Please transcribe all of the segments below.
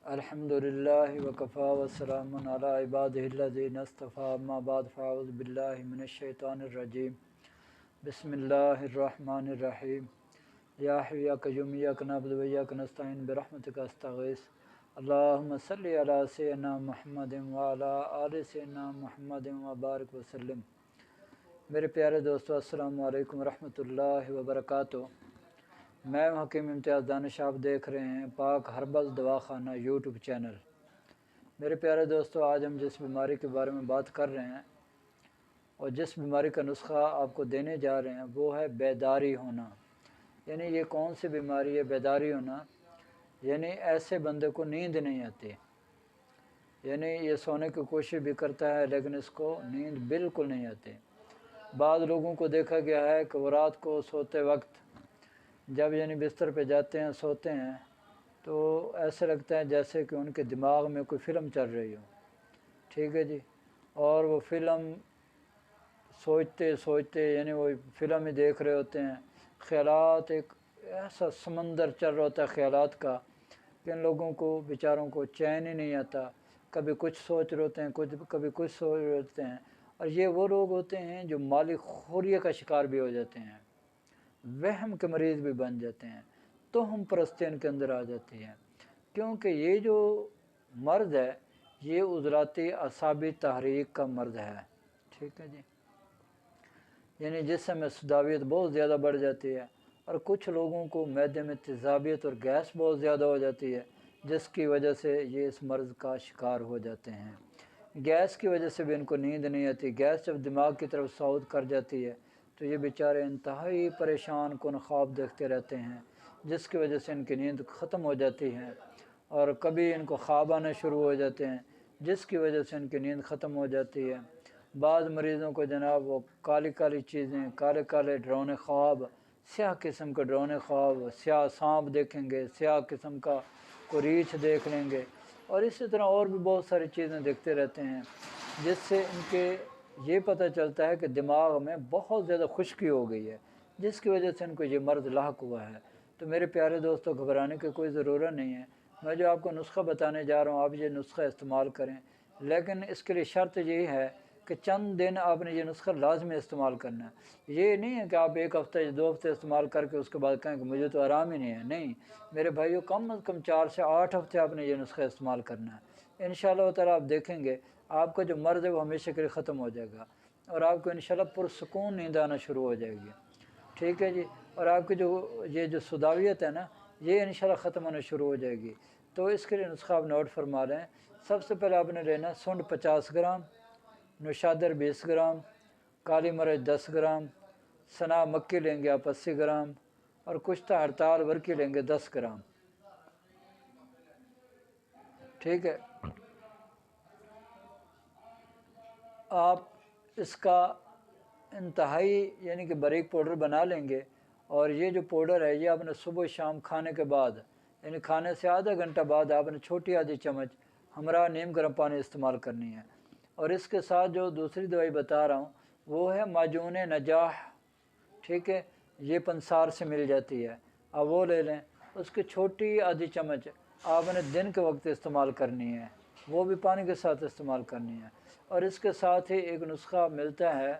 الحمدللہ وکفا وسلام علی عبادہ الذین اصطفیٰ اما بعد فاعوذ باللہ من الشیطان الرجیم بسم اللہ الرحمن الرحیم یا حی یا قیوم یاک نعبد و یاک نستعین برحمتک استغیث اللہم صلی علی سیدنا محمد وعلی آل سیدنا محمد وبارک وسلم۔ میرے پیارے دوستو، السلام علیکم ورحمۃ اللہ وبرکاتہ۔ میں حکیم امتیاز دانش، آپ دیکھ رہے ہیں پاک ہربل دواخانہ یوٹیوب چینل۔ میرے پیارے دوستو، آج ہم جس بیماری کے بارے میں بات کر رہے ہیں اور جس بیماری کا نسخہ آپ کو دینے جا رہے ہیں وہ ہے بیداری ہونا۔ یعنی یہ کون سی بیماری ہے بیداری ہونا؟ یعنی ایسے بندے کو نیند نہیں آتی، یعنی یہ سونے کی کوشش بھی کرتا ہے لیکن اس کو نیند بالکل نہیں آتی۔ بعض لوگوں کو دیکھا گیا ہے کہ وہ رات کو سوتے وقت جب بستر پہ جاتے ہیں سوتے ہیں تو ایسے لگتا ہے جیسے کہ ان کے دماغ میں کوئی فلم چل رہی ہو، ٹھیک ہے جی، اور وہ فلم سوچتے سوچتے وہ فلم ہی دیکھ رہے ہوتے ہیں۔ خیالات ایک ایسا سمندر چل رہا ہوتا ہے خیالات کا کہ ان لوگوں کو بیچاروں کو چین ہی نہیں آتا، کبھی کچھ سوچ رہے ہوتے ہیں کبھی کچھ سوچ رہے ہوتے ہیں۔ اور یہ وہ لوگ ہوتے ہیں جو مالی خوریہ کا شکار بھی ہو جاتے ہیں، وہم کے مریض بھی بن جاتے ہیں، توہم پرستی ان کے اندر آ جاتی ہے، کیونکہ یہ جو مرض ہے یہ عضلاتی اعصابی تحریک کا مرض ہے، ٹھیک ہے جی۔ یعنی جسم میں سداویت بہت زیادہ بڑھ جاتی ہے، اور کچھ لوگوں کو معدے میں تیزابیت اور گیس بہت زیادہ ہو جاتی ہے، جس کی وجہ سے یہ اس مرض کا شکار ہو جاتے ہیں۔ گیس کی وجہ سے بھی ان کو نیند نہیں آتی۔ گیس جب دماغ کی طرف صعود کر جاتی ہے تو یہ بیچارے انتہائی پریشان کن خواب دیکھتے رہتے ہیں، جس کی وجہ سے ان کی نیند ختم ہو جاتی ہے، اور کبھی ان کو خواب آنے شروع ہو جاتے ہیں جس کی وجہ سے ان کی نیند ختم ہو جاتی ہے۔ بعض مریضوں کو جناب وہ کالی کالی چیزیں، کالے کالے ڈراؤنے خواب، سیاہ قسم کے ڈراؤنے خواب، سیاہ سانپ دیکھیں گے، سیاہ قسم کا کوئی ریچھ دیکھ لیں گے، اور اسی طرح اور بھی بہت ساری چیزیں دیکھتے رہتے ہیں، جس سے ان کے یہ پتہ چلتا ہے کہ دماغ میں بہت زیادہ خشکی ہو گئی ہے، جس کی وجہ سے ان کو یہ مرض لاحق ہوا ہے۔ تو میرے پیارے دوستو، گھبرانے کی کوئی ضرورت نہیں ہے۔ میں جو آپ کو نسخہ بتانے جا رہا ہوں آپ یہ نسخہ استعمال کریں، لیکن اس کے لیے شرط یہی ہے کہ چند دن آپ نے یہ نسخہ لازمی استعمال کرنا ہے۔ یہ نہیں ہے کہ آپ ایک ہفتہ یا 2 ہفتے استعمال کر کے اس کے بعد کہیں کہ مجھے تو آرام ہی نہیں ہے۔ نہیں میرے بھائیو، کم از کم 4 سے 8 ہفتے آپ نے یہ نسخہ استعمال کرنا ہے۔ انشاءاللہ تعالیٰ آپ دیکھیں گے آپ کا جو مرض ہے وہ ہمیشہ کے لیے ختم ہو جائے گا، اور آپ کو انشاءاللہ پرسکون نیند آنا شروع ہو جائے گی، ٹھیک ہے جی۔ اور آپ کی جو سداویت ہے نا یہ انشاءاللہ ختم ہونا شروع ہو جائے گی۔ تو اس کے لیے نسخہ آپ نوٹ فرما لیں۔ سب سے پہلے آپ نے لینا سنڈ 50 گرام، نوشادر 20 گرام، کالی مرچ 10 گرام، سنا مکی لیں گے آپ 80 گرام، اور کشتہ ہڑتال ورکی لیں گے 10 گرام، ٹھیک ہے۔ آپ اس کا انتہائی کہ باریک پاؤڈر بنا لیں گے، اور یہ جو پاؤڈر ہے یہ آپ نے صبح شام کھانے کے بعد کھانے سے آدھا گھنٹہ بعد آپ نے چھوٹی آدھی چمچ ہمراہ نیم گرم پانی استعمال کرنی ہے۔ اور اس کے ساتھ جو دوسری دوائی بتا رہا ہوں وہ ہے معجون نجاح، ٹھیک ہے، یہ پنسار سے مل جاتی ہے، آپ وہ لے لیں۔ اس کی چھوٹی آدھی چمچ آپ نے دن کے وقت استعمال کرنی ہے، وہ بھی پانی کے ساتھ استعمال کرنی ہے۔ اور اس کے ساتھ ہی ایک نسخہ ملتا ہے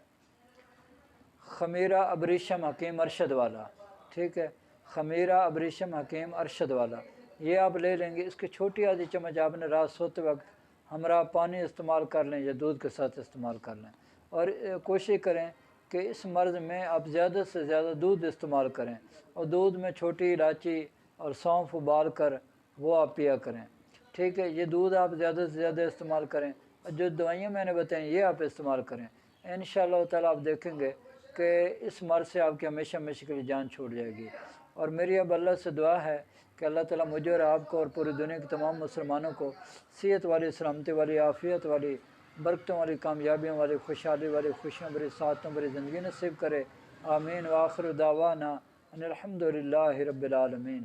خمیرہ ابریشم حکیم ارشد والا، ٹھیک ہے، خمیرہ ابریشم حکیم ارشد والا، یہ آپ لے لیں گے۔ اس کی چھوٹی آدھی چمچ آپ نے رات سوتے وقت ہمراہ پانی استعمال کر لیں یا دودھ کے ساتھ استعمال کر لیں، اور کوشش کریں کہ اس مرض میں آپ زیادہ سے زیادہ دودھ استعمال کریں، اور دودھ میں چھوٹی الائچی اور سونف ابال کر وہ آپ پیا کریں، ٹھیک ہے۔ یہ دودھ آپ زیادہ سے زیادہ استعمال کریں، اور جو دوائیاں میں نے بتائیں یہ آپ استعمال کریں۔ انشاءاللہ تعالیٰ آپ دیکھیں گے کہ اس مرض سے آپ کی ہمیشہ ہمیشہ کے لیے جان چھوٹ جائے گی۔ اور میری اب اللہ سے دعا ہے کہ اللہ تعالیٰ مجھے اور آپ کو اور پوری دنیا کے تمام مسلمانوں کو صحت والی، سلامتی والی، عافیت والی، برکتوں والی، کامیابیوں والی، خوشحالی والی، خوشیوں بھری، سعادتوں بھری زندگی نصیب کرے۔ آمین۔ وآخر دعوانا ان الحمد للہ رب العالمین۔